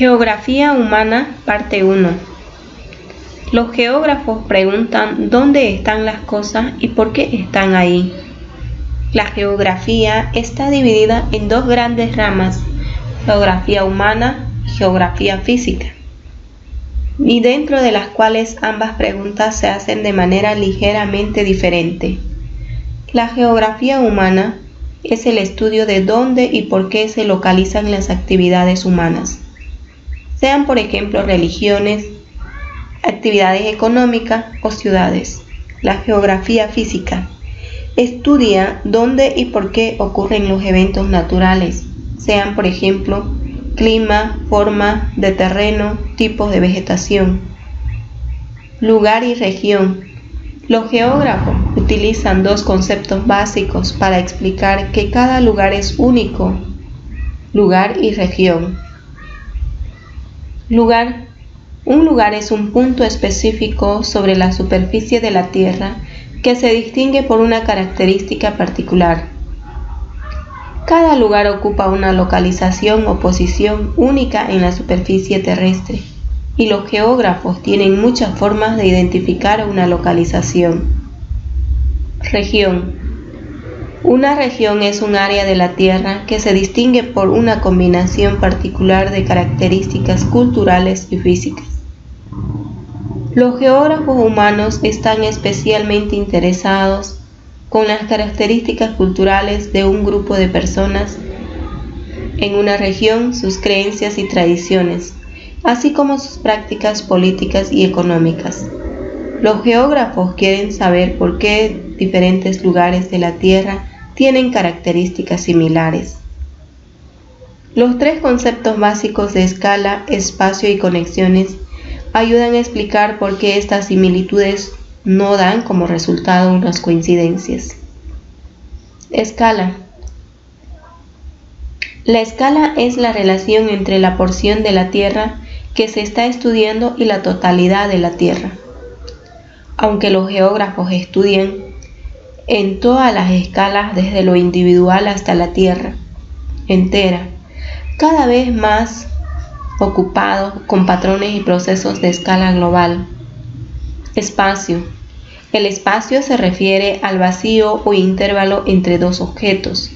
Geografía humana, parte 1. Los geógrafos preguntan dónde están las cosas y por qué están ahí. La geografía está dividida en dos grandes ramas, geografía humana y geografía física, y dentro de las cuales ambas preguntas se hacen de manera ligeramente diferente. La geografía humana es el estudio de dónde y por qué se localizan las actividades humanas, sean por ejemplo religiones, actividades económicas o ciudades. La geografía física estudia dónde y por qué ocurren los eventos naturales, sean por ejemplo clima, forma de terreno, tipos de vegetación. Lugar y región. Los geógrafos utilizan dos conceptos básicos para explicar que cada lugar es único: lugar y región. Lugar. Un lugar es un punto específico sobre la superficie de la Tierra que se distingue por una característica particular. Cada lugar ocupa una localización o posición única en la superficie terrestre, y los geógrafos tienen muchas formas de identificar una localización. Región. Una región es un área de la Tierra que se distingue por una combinación particular de características culturales y físicas. Los geógrafos humanos están especialmente interesados con las características culturales de un grupo de personas en una región, sus creencias y tradiciones, así como sus prácticas políticas y económicas. Los geógrafos quieren saber por qué diferentes lugares de la Tierra tienen características similares. Los tres conceptos básicos de escala, espacio y conexiones ayudan a explicar por qué estas similitudes no dan como resultado unas coincidencias. Escala. La escala es la relación entre la porción de la Tierra que se está estudiando y la totalidad de la Tierra. Aunque los geógrafos estudian en todas las escalas desde lo individual hasta la Tierra entera, cada vez más ocupados con patrones y procesos de escala global. Espacio. El espacio se refiere al vacío o intervalo entre dos objetos.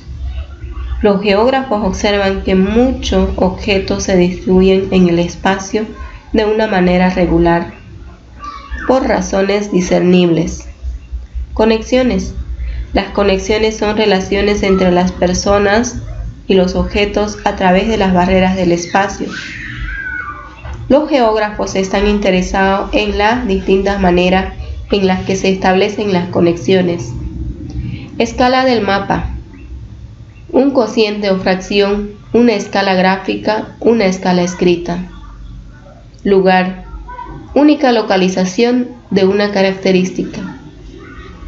Los geógrafos observan que muchos objetos se distribuyen en el espacio de una manera regular, por razones discernibles. Conexiones. Las conexiones son relaciones entre las personas y los objetos a través de las barreras del espacio. Los geógrafos están interesados en las distintas maneras en las que se establecen las conexiones. Escala del mapa. Un cociente o fracción, una escala gráfica, una escala escrita. Lugar. Única localización de una característica.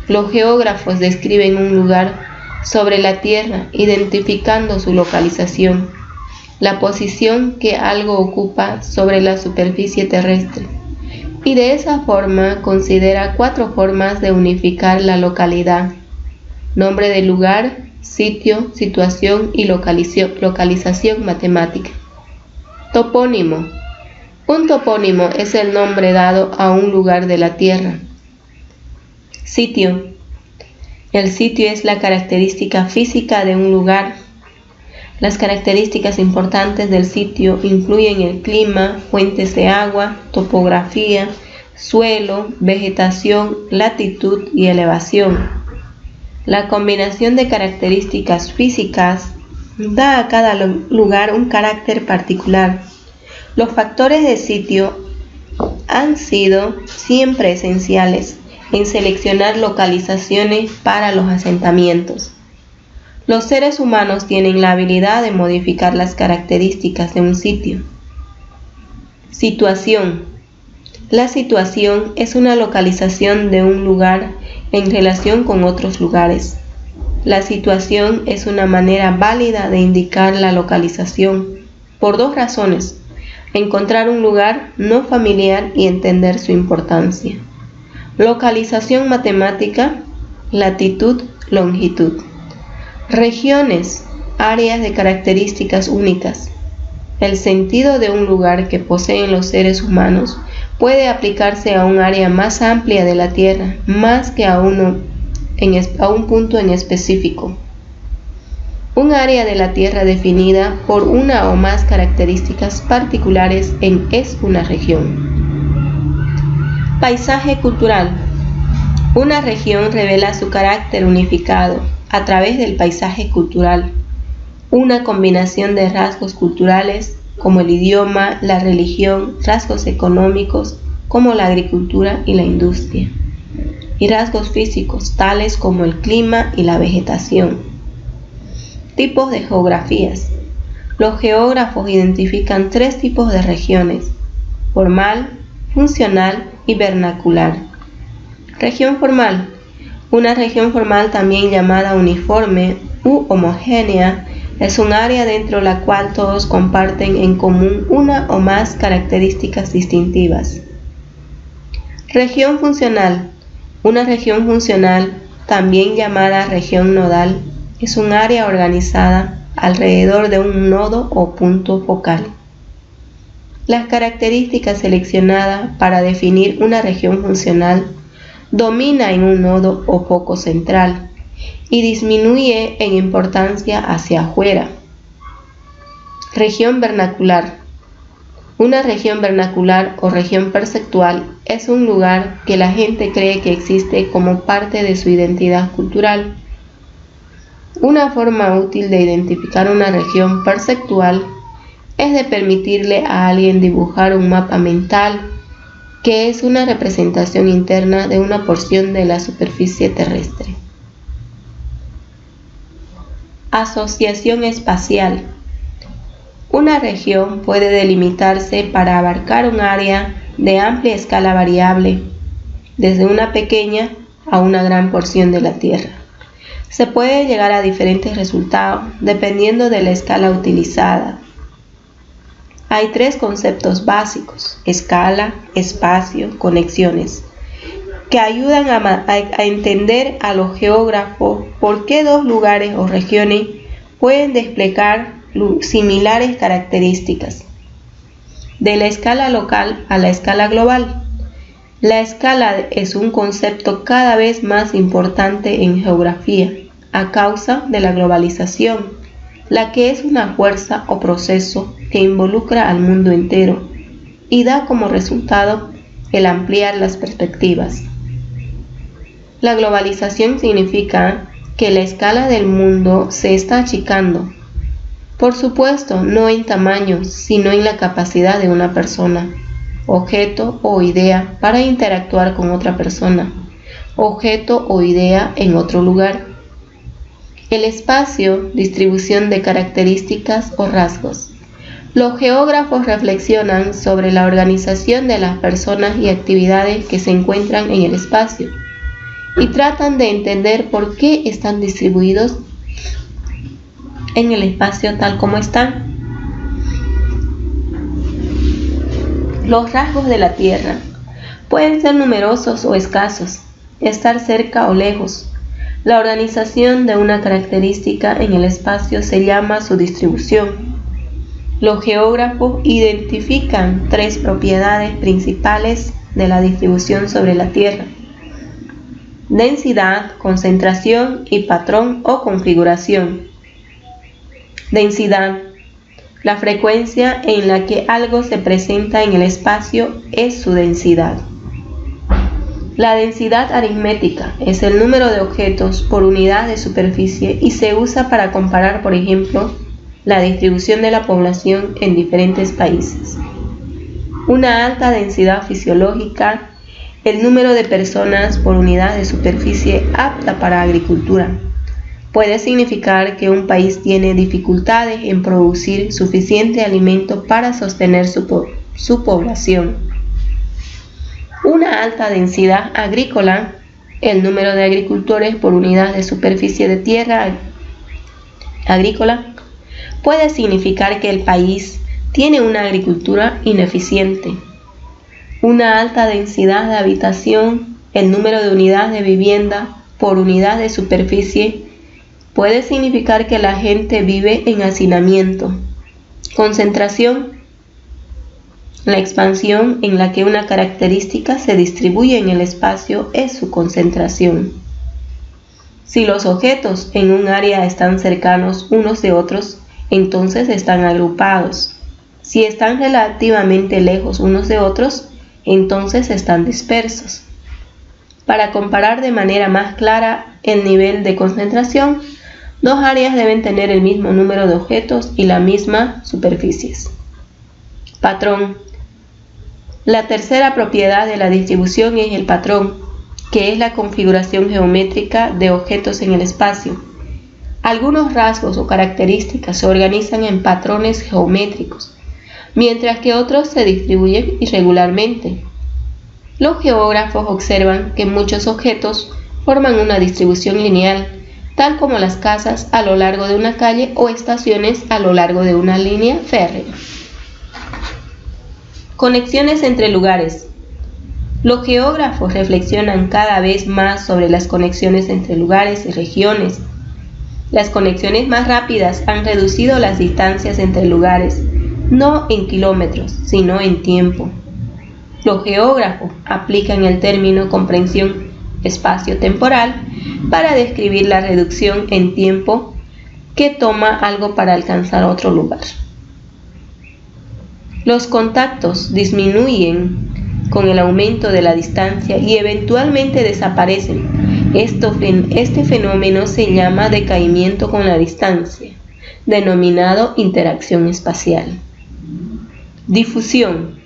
Los geógrafos describen un lugar sobre la Tierra identificando su localización, la posición que algo ocupa sobre la superficie terrestre, y de esa forma considera 4 formas de unificar la localidad: nombre del lugar, sitio, situación y localización matemática. Topónimo. Un topónimo es el nombre dado a un lugar de la Tierra. Sitio. El sitio es la característica física de un lugar. Las características importantes del sitio incluyen el clima, fuentes de agua, topografía, suelo, vegetación, latitud y elevación. La combinación de características físicas da a cada lugar un carácter particular. Los factores de sitio han sido siempre esenciales en seleccionar localizaciones para los asentamientos. Los seres humanos tienen la habilidad de modificar las características de un sitio. Situación. La situación es una localización de un lugar en relación con otros lugares. La situación es una manera válida de indicar la localización por 2 razones: encontrar un lugar no familiar y entender su importancia. Localización matemática, latitud, longitud. Regiones, áreas de características únicas. El sentido de un lugar que poseen los seres humanos puede aplicarse a un área más amplia de la Tierra, más que a un punto en específico. Un área de la Tierra definida por una o más características particulares es una región. Paisaje cultural. Una región revela su carácter unificado a través del paisaje cultural, una combinación de rasgos culturales como el idioma, la religión, rasgos económicos como la agricultura y la industria, y rasgos físicos tales como el clima y la vegetación. Tipos de geografías. Los geógrafos identifican 3 tipos de regiones: formal, funcional y vernacular. Región formal. Una región formal, también llamada uniforme u homogénea, es un área dentro de la cual todos comparten en común una o más características distintivas. Región funcional. Una región funcional, también llamada región nodal, es un área organizada alrededor de un nodo o punto focal. Las características seleccionadas para definir una región funcional domina en un nodo o foco central y disminuye en importancia hacia afuera. Región vernacular. Una región vernacular o región perceptual es un lugar que la gente cree que existe como parte de su identidad cultural. Una forma útil de identificar una región perceptual es de permitirle a alguien dibujar un mapa mental, que es una representación interna de una porción de la superficie terrestre. Asociación espacial. Una región puede delimitarse para abarcar un área de amplia escala variable, desde una pequeña a una gran porción de la Tierra. Se puede llegar a diferentes resultados dependiendo de la escala utilizada. Hay 3 conceptos básicos: escala, espacio, conexiones, que ayudan a entender a los geógrafos por qué 2 lugares o regiones pueden desplegar similares características. De la escala local a la escala global. La escala es un concepto cada vez más importante en geografía a causa de la globalización, la que es una fuerza o proceso que involucra al mundo entero y da como resultado el ampliar las perspectivas. La globalización significa que la escala del mundo se está achicando. Por supuesto, no en tamaño, sino en la capacidad de una persona, objeto o idea para interactuar con otra persona, objeto o idea en otro lugar. El espacio, distribución de características o rasgos. Los geógrafos reflexionan sobre la organización de las personas y actividades que se encuentran en el espacio y tratan de entender por qué están distribuidos en el espacio tal como están. Los rasgos de la Tierra pueden ser numerosos o escasos, estar cerca o lejos. La organización de una característica en el espacio se llama su distribución. Los geógrafos identifican 3 propiedades principales de la distribución sobre la Tierra: densidad, concentración y patrón o configuración. Densidad. La frecuencia en la que algo se presenta en el espacio es su densidad. La densidad aritmética es el número de objetos por unidad de superficie y se usa para comparar, por ejemplo, la distribución de la población en diferentes países. Una alta densidad fisiológica, el número de personas por unidad de superficie apta para agricultura. Puede significar que un país tiene dificultades en producir suficiente alimento para sostener su población. Una alta densidad agrícola, el número de agricultores por unidad de superficie de tierra agrícola, puede significar que el país tiene una agricultura ineficiente. Una alta densidad de habitación, el número de unidades de vivienda por unidad de superficie, puede significar que la gente vive en hacinamiento. Concentración. La expansión en la que una característica se distribuye en el espacio es su concentración. Si los objetos en un área están cercanos unos de otros, entonces están agrupados. Si están relativamente lejos unos de otros, entonces están dispersos. Para comparar de manera más clara el nivel de concentración, dos áreas deben tener el mismo número de objetos y la misma superficies. Patrón. La tercera propiedad de la distribución es el patrón, que es la configuración geométrica de objetos en el espacio. Algunos rasgos o características se organizan en patrones geométricos, mientras que otros se distribuyen irregularmente. Los geógrafos observan que muchos objetos forman una distribución lineal, tal como las casas a lo largo de una calle o estaciones a lo largo de una línea férrea. Conexiones entre lugares. Los geógrafos reflexionan cada vez más sobre las conexiones entre lugares y regiones. Las conexiones más rápidas han reducido las distancias entre lugares, no en kilómetros, sino en tiempo. Los geógrafos aplican el término comprensión espacio-temporal para describir la reducción en tiempo que toma algo para alcanzar otro lugar. Los contactos disminuyen con el aumento de la distancia y eventualmente desaparecen. Este fenómeno se llama decaimiento con la distancia, denominado interacción espacial. Difusión.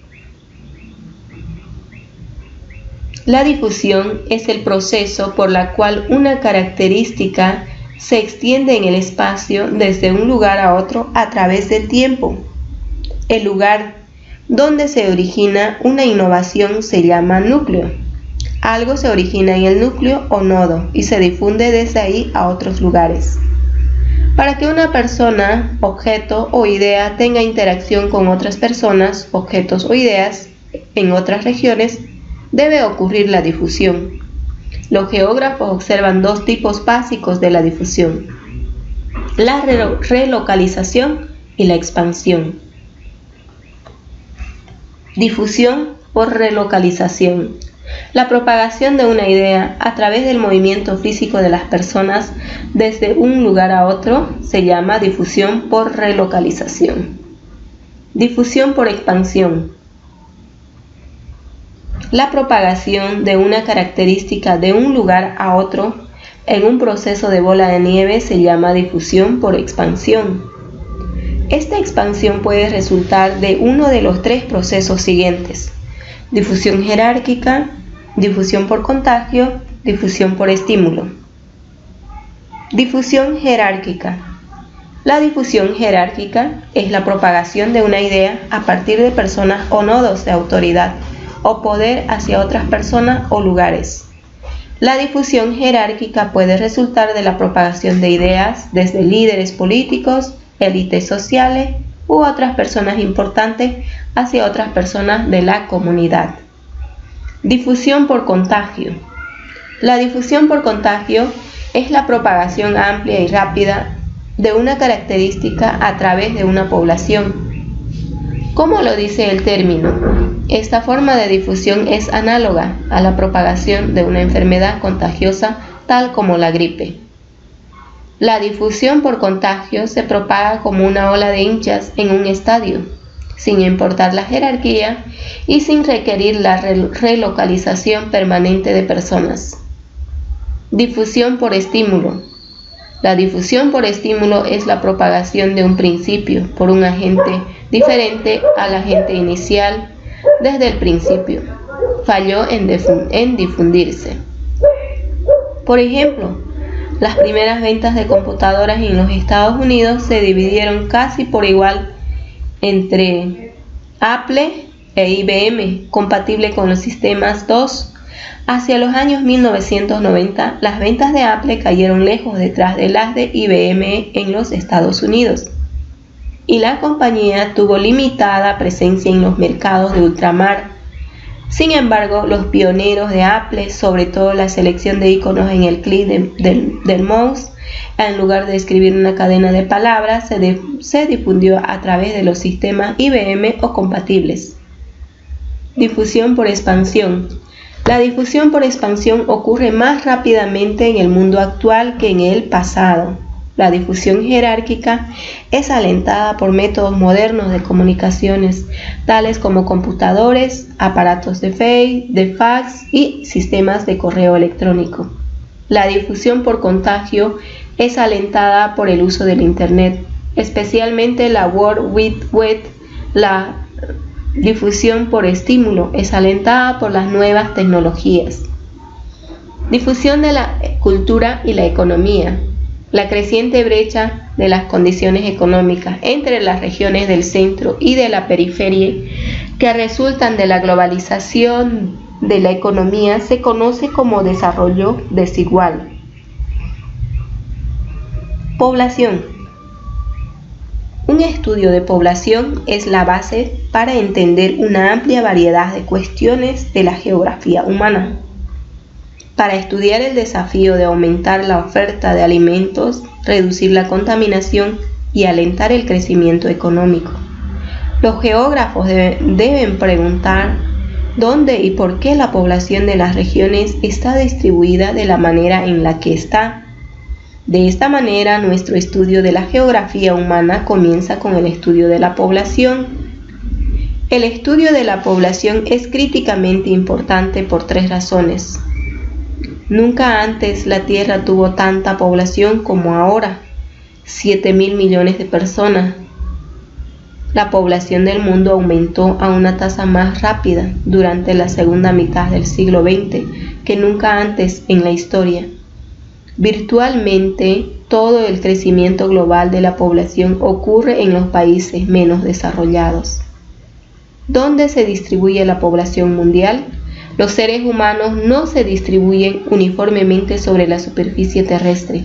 La difusión es el proceso por la cual una característica se extiende en el espacio desde un lugar a otro a través del tiempo. El lugar donde se origina una innovación se llama núcleo. Algo se origina en el núcleo o nodo y se difunde desde ahí a otros lugares. Para que una persona, objeto o idea tenga interacción con otras personas, objetos o ideas en otras regiones, debe ocurrir la difusión. Los geógrafos observan dos tipos básicos de la difusión: la relocalización y la expansión. Difusión por relocalización. La propagación de una idea a través del movimiento físico de las personas desde un lugar a otro se llama difusión por relocalización. Difusión por expansión. La propagación de una característica de un lugar a otro en un proceso de bola de nieve se llama difusión por expansión. Esta expansión puede resultar de uno de los tres procesos siguientes: difusión jerárquica, difusión por contagio, difusión por estímulo. Difusión jerárquica. La difusión jerárquica es la propagación de una idea a partir de personas o nodos de autoridad o poder hacia otras personas o lugares. La difusión jerárquica puede resultar de la propagación de ideas desde líderes políticos, élites sociales u otras personas importantes hacia otras personas de la comunidad. Difusión por contagio. La difusión por contagio es la propagación amplia y rápida de una característica a través de una población. ¿Cómo lo dice el término? Esta forma de difusión es análoga a la propagación de una enfermedad contagiosa tal como la gripe. La difusión por contagio se propaga como una ola de hinchas en un estadio, sin importar la jerarquía y sin requerir la relocalización permanente de personas. Difusión por estímulo. La difusión por estímulo es la propagación de un principio por un agente diferente al agente inicial desde el principio. Falló en difundirse. Por ejemplo, las primeras ventas de computadoras en los Estados Unidos se dividieron casi por igual entre Apple e IBM, compatible con los sistemas DOS. Hacia los años 1990, las ventas de Apple cayeron lejos detrás de las de IBM en los Estados Unidos, y la compañía tuvo limitada presencia en los mercados de ultramar. Sin embargo, los pioneros de Apple, sobre todo la selección de iconos en el clic del mouse En lugar de escribir una cadena de palabras, se difundió a través de los sistemas IBM o compatibles. Difusión por expansión. La difusión por expansión ocurre más rápidamente en el mundo actual que en el pasado. La difusión jerárquica es alentada por métodos modernos de comunicaciones, tales como computadores, aparatos de fax y sistemas de correo electrónico. La difusión por contagio es alentada por el uso del Internet, especialmente la World Wide Web. La difusión por estímulo es alentada por las nuevas tecnologías. Difusión de la cultura y la economía. La creciente brecha de las condiciones económicas entre las regiones del centro y de la periferia que resultan de la globalización de la economía se conoce como desarrollo desigual. Población. Un estudio de población es la base para entender una amplia variedad de cuestiones de la geografía humana. Para estudiar el desafío de aumentar la oferta de alimentos, reducir la contaminación y alentar el crecimiento económico, los geógrafos deben preguntar dónde y por qué la población de las regiones está distribuida de la manera en la que está. De esta manera, nuestro estudio de la geografía humana comienza con el estudio de la población. El estudio de la población es críticamente importante por 3 razones. Nunca antes la Tierra tuvo tanta población como ahora, 7.000 millones de personas. La población del mundo aumentó a una tasa más rápida durante la segunda mitad del siglo XX que nunca antes en la historia. Virtualmente todo el crecimiento global de la población ocurre en los países menos desarrollados. ¿Dónde se distribuye la población mundial? Los seres humanos no se distribuyen uniformemente sobre la superficie terrestre.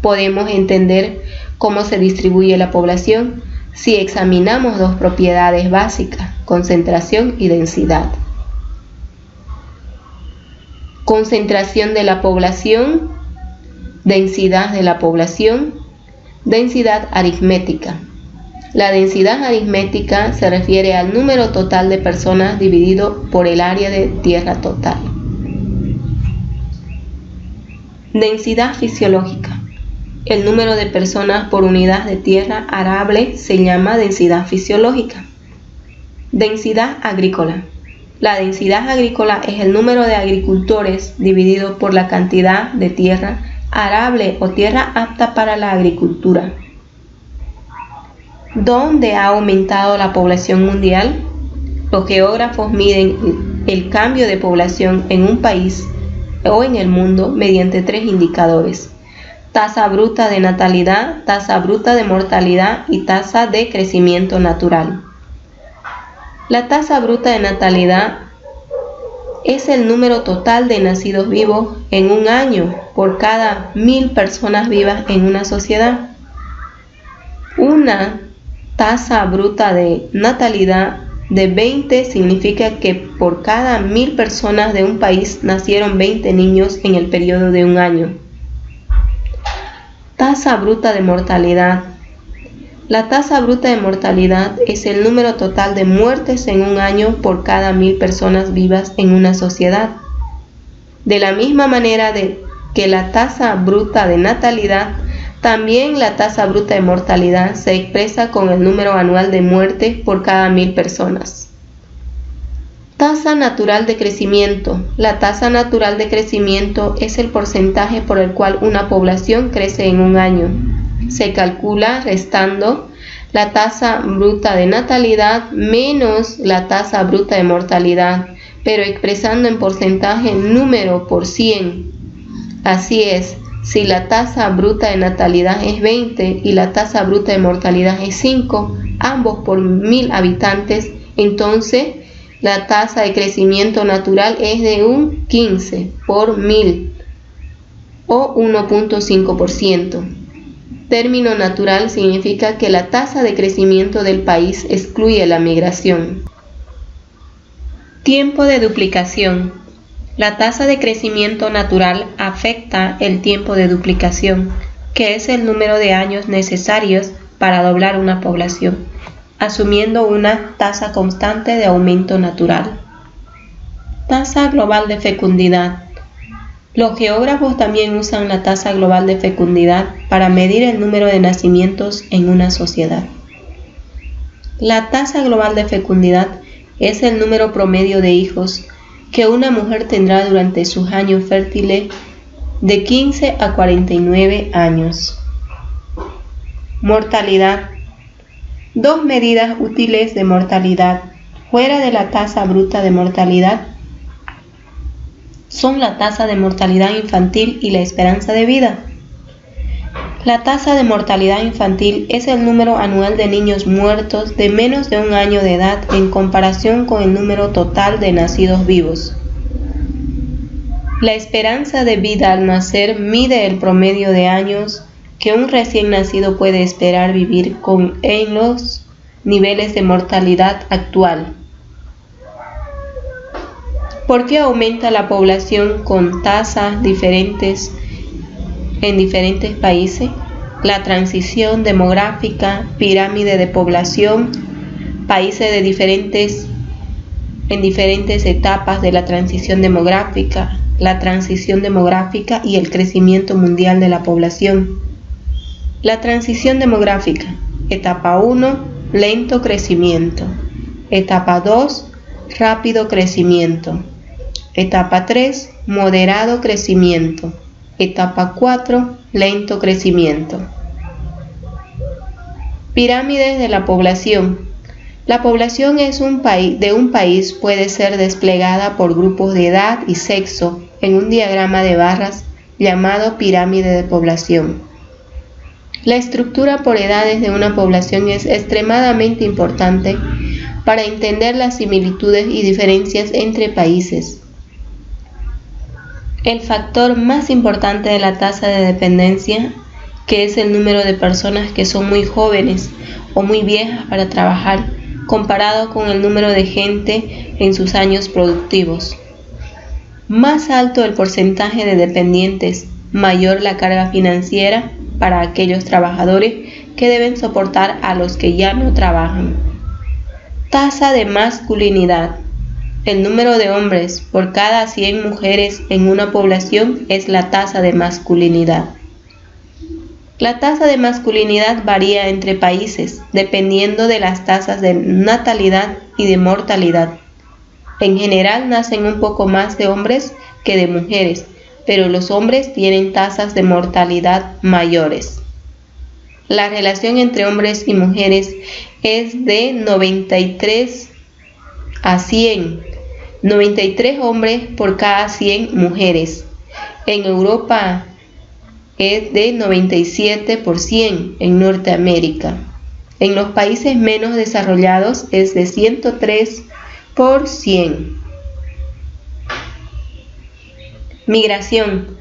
Podemos entender cómo se distribuye la población si examinamos 2 propiedades básicas, concentración y densidad. Concentración de la población, densidad de la población, densidad aritmética. La densidad aritmética se refiere al número total de personas dividido por el área de tierra total. Densidad fisiológica. El número de personas por unidad de tierra arable se llama densidad fisiológica. Densidad agrícola. La densidad agrícola es el número de agricultores dividido por la cantidad de tierra arable o tierra apta para la agricultura. ¿Dónde ha aumentado la población mundial? Los geógrafos miden el cambio de población en un país o en el mundo mediante 3 indicadores: tasa bruta de natalidad, tasa bruta de mortalidad y tasa de crecimiento natural. La tasa bruta de natalidad es el número total de nacidos vivos en un año por cada 1000 personas vivas en una sociedad. Una tasa bruta de natalidad de 20 significa que por cada 1000 personas de un país nacieron 20 niños en el periodo de un año. Tasa bruta de mortalidad. La tasa bruta de mortalidad es el número total de muertes en un año por cada 1000 personas vivas en una sociedad. De la misma manera que la tasa bruta de natalidad, también la tasa bruta de mortalidad se expresa con el número anual de muertes por cada 1000 personas. Tasa natural de crecimiento. La tasa natural de crecimiento es el porcentaje por el cual una población crece en un año. Se calcula restando la tasa bruta de natalidad menos la tasa bruta de mortalidad, pero expresando en porcentaje número por 100. Así es, si la tasa bruta de natalidad es 20 y la tasa bruta de mortalidad es 5, ambos por 1000 habitantes, entonces la tasa de crecimiento natural es de un 15 por 1000 o 1.5%. Término natural significa que la tasa de crecimiento del país excluye la migración. Tiempo de duplicación. La tasa de crecimiento natural afecta el tiempo de duplicación. que es el número de años necesarios para doblar una población, asumiendo una tasa constante de aumento natural. Tasa global de fecundidad. Los geógrafos también usan la tasa global de fecundidad para medir el número de nacimientos en una sociedad. La tasa global de fecundidad es el número promedio de hijos que una mujer tendrá durante sus años fértiles de 15 a 49 años. Mortalidad. Dos medidas útiles de mortalidad fuera de la tasa bruta de mortalidad son la tasa de mortalidad infantil y la esperanza de vida. La tasa de mortalidad infantil es el número anual de niños muertos de menos de un año de edad en comparación con el número total de nacidos vivos. La esperanza de vida al nacer mide el promedio de años que un recién nacido puede esperar vivir en los niveles de mortalidad actual. ¿Por qué aumenta la población con tasas diferentes en diferentes países? La transición demográfica, pirámide de población, países en diferentes etapas de la transición demográfica y el crecimiento mundial de la población. La transición demográfica. Etapa 1, lento crecimiento. Etapa 2, rápido crecimiento. Etapa 3, moderado crecimiento. Etapa 4, lento crecimiento. Pirámides de la población. La población de un país puede ser desplegada por grupos de edad y sexo en un diagrama de barras llamado pirámide de población. La estructura por edades de una población es extremadamente importante para entender las similitudes y diferencias entre países. El factor más importante de la tasa de dependencia, que es el número de personas que son muy jóvenes o muy viejas para trabajar, comparado con el número de gente en sus años productivos. Más alto el porcentaje de dependientes, mayor la carga financiera para aquellos trabajadores que deben soportar a los que ya no trabajan. Tasa de masculinidad. El número de hombres por cada 100 mujeres en una población es la tasa de masculinidad. La tasa de masculinidad varía entre países dependiendo de las tasas de natalidad y de mortalidad. En general nacen un poco más de hombres que de mujeres, pero los hombres tienen tasas de mortalidad mayores. La relación entre hombres y mujeres es de 93 a 100. 93 hombres por cada 100 mujeres. En Europa es de 97 por 100 en Norteamérica. En los países menos desarrollados es de 103 por 100. Migración.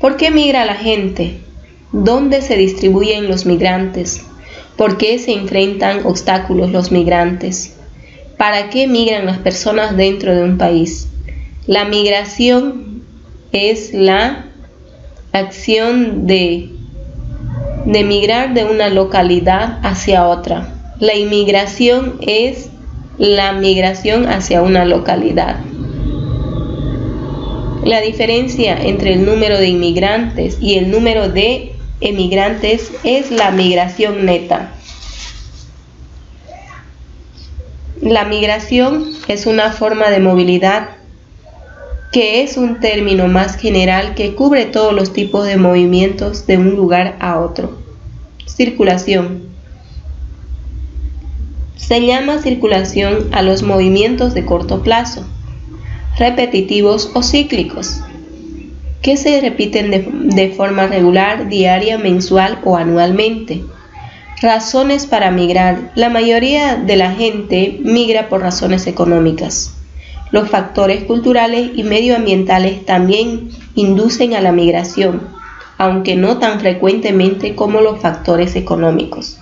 ¿Por qué migra la gente? ¿Dónde se distribuyen los migrantes? ¿Por qué se enfrentan obstáculos los migrantes? ¿Para qué migran las personas dentro de un país? La migración es la acción de migrar de una localidad hacia otra. La inmigración es la migración hacia una localidad. La diferencia entre el número de inmigrantes y el número de emigrantes es la migración neta. La migración es una forma de movilidad que es un término más general que cubre todos los tipos de movimientos de un lugar a otro. Circulación. Se llama circulación a los movimientos de corto plazo, repetitivos o cíclicos, que se repiten de forma regular, diaria, mensual o anualmente. Razones para migrar. La mayoría de la gente migra por razones económicas. Los factores culturales y medioambientales también inducen a la migración, aunque no tan frecuentemente como los factores económicos.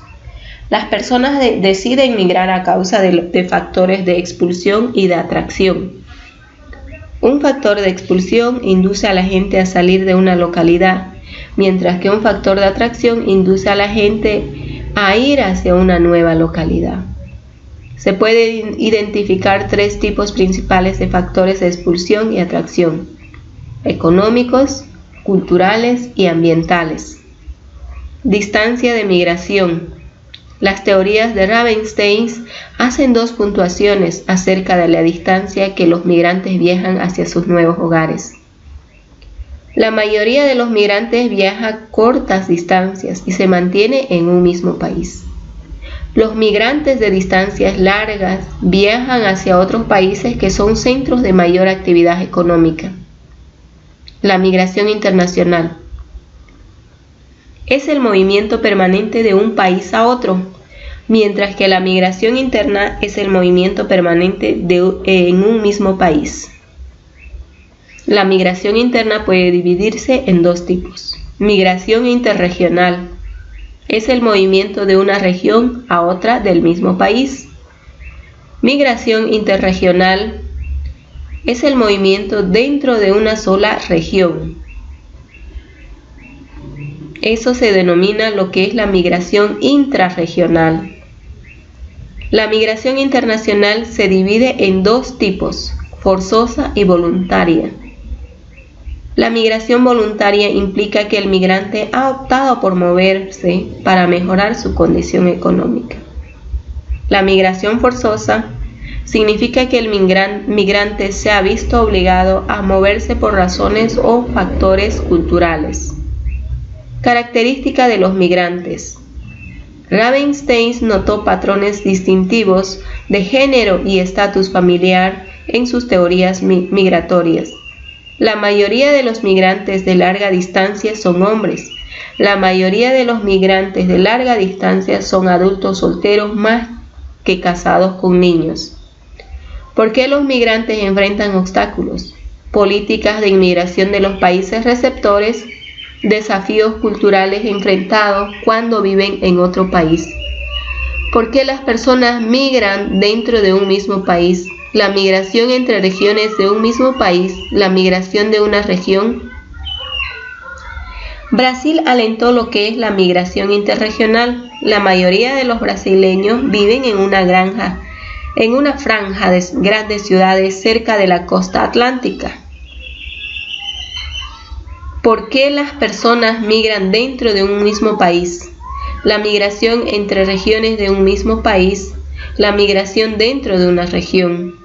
Las personas deciden migrar a causa de factores de expulsión y de atracción. Un factor de expulsión induce a la gente a salir de una localidad, mientras que un factor de atracción induce a la gente a ir hacia una nueva localidad. Se pueden identificar 3 tipos principales de factores de expulsión y atracción: económicos, culturales y ambientales. Distancia de migración. Las teorías de Ravenstein hacen 2 puntuaciones acerca de la distancia que los migrantes viajan hacia sus nuevos hogares. La mayoría de los migrantes viaja cortas distancias y se mantiene en un mismo país. Los migrantes de distancias largas viajan hacia otros países que son centros de mayor actividad económica. La migración internacional es el movimiento permanente de un país a otro, mientras que la migración interna es el movimiento permanente en un mismo país. La migración interna puede dividirse en 2 tipos. Migración interregional es el movimiento de una región a otra del mismo país. Migración interregional es el movimiento dentro de una sola región. Eso se denomina lo que es la migración intrarregional. La migración internacional se divide en 2 tipos: forzosa y voluntaria. La migración voluntaria implica que el migrante ha optado por moverse para mejorar su condición económica. La migración forzosa significa que el migrante se ha visto obligado a moverse por razones o factores culturales. Característica de los migrantes. Ravenstein notó patrones distintivos de género y estatus familiar en sus teorías migratorias. La mayoría de los migrantes de larga distancia son hombres. La mayoría de los migrantes de larga distancia son adultos solteros más que casados con niños. ¿Por qué los migrantes enfrentan obstáculos? Políticas de inmigración de los países receptores, desafíos culturales enfrentados cuando viven en otro país. ¿Por qué las personas migran dentro de un mismo país? La migración entre regiones de un mismo país, la migración de una región. Brasil alentó lo que es la migración interregional. La mayoría de los brasileños viven en una franja de grandes ciudades cerca de la costa atlántica. ¿Por qué las personas migran dentro de un mismo país? La migración entre regiones de un mismo país, la migración dentro de una región.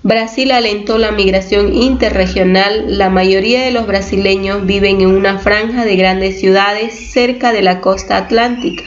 Brasil alentó la migración interregional. La mayoría de los brasileños viven en una franja de grandes ciudades cerca de la costa atlántica.